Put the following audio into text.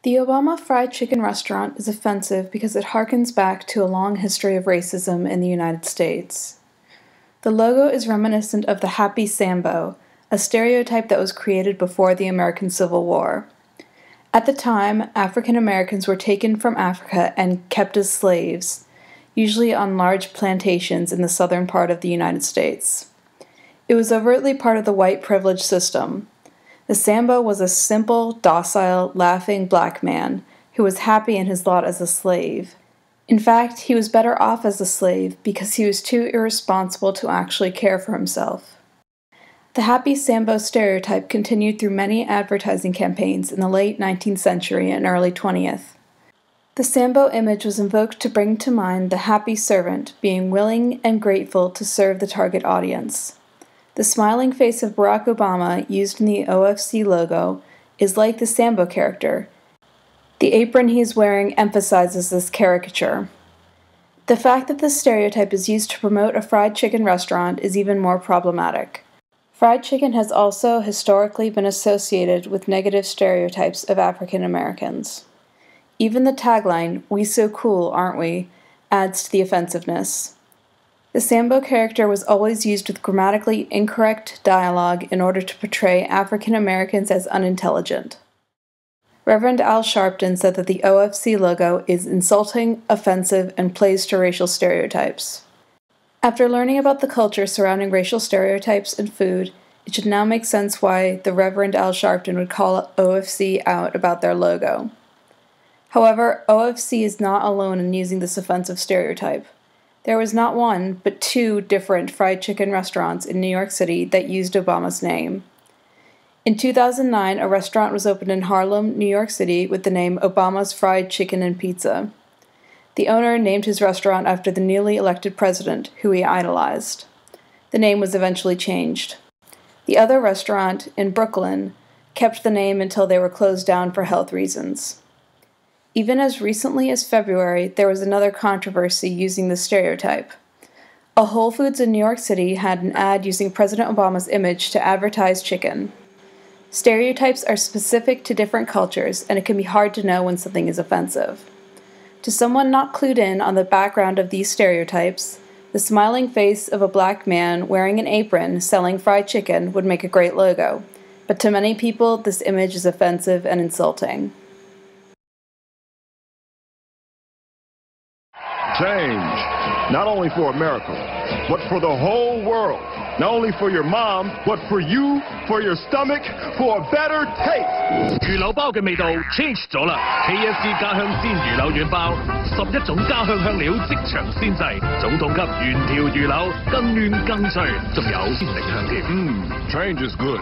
The Obama fried chicken restaurant is offensive because it harkens back to a long history of racism in the United States. The logo is reminiscent of the Happy Sambo, a stereotype that was created before the American Civil War. At the time, African Americans were taken from Africa and kept as slaves, usually on large plantations in the southern part of the United States. It was overtly part of the white privilege system. The Sambo was a simple, docile, laughing black man who was happy in his lot as a slave. In fact, he was better off as a slave because he was too irresponsible to actually care for himself. The Happy Sambo stereotype continued through many advertising campaigns in the late 19th century and early 20th. The Sambo image was invoked to bring to mind the happy servant being willing and grateful to serve the target audience. The smiling face of Barack Obama, used in the OFC logo, is like the Sambo character. The apron he is wearing emphasizes this caricature. The fact that this stereotype is used to promote a fried chicken restaurant is even more problematic. Fried chicken has also historically been associated with negative stereotypes of African Americans. Even the tagline, "We so cool, aren't we?" adds to the offensiveness. The Sambo character was always used with grammatically incorrect dialogue in order to portray African Americans as unintelligent. Reverend Al Sharpton said that the OFC logo is insulting, offensive, and plays to racial stereotypes. After learning about the culture surrounding racial stereotypes in food, it should now make sense why the Reverend Al Sharpton would call OFC out about their logo. However, OFC is not alone in using this offensive stereotype. There was not one, but two different fried chicken restaurants in New York City that used Obama's name. In 2009, a restaurant was opened in Harlem, New York City with the name Obama's Fried Chicken and Pizza. The owner named his restaurant after the newly elected president, who he idolized. The name was eventually changed. The other restaurant, in Brooklyn, kept the name until they were closed down for health reasons. Even as recently as February, there was another controversy using the stereotype. A Whole Foods in New York City had an ad using President Obama's image to advertise chicken. Stereotypes are specific to different cultures, and it can be hard to know when something is offensive. To someone not clued in on the background of these stereotypes, the smiling face of a black man wearing an apron selling fried chicken would make a great logo, but to many people, this image is offensive and insulting. Change, not only for America, but for the whole world. Not only for your mom, but for you, for your stomach, for a better taste. 魚柳包嘅味道 change 咗啦 ！KFC 家鄉鮮魚柳軟包，11種家鄉香料即場鮮製，總統級原條魚柳，更嫩更脆，仲有鮮檸香添。Change is good.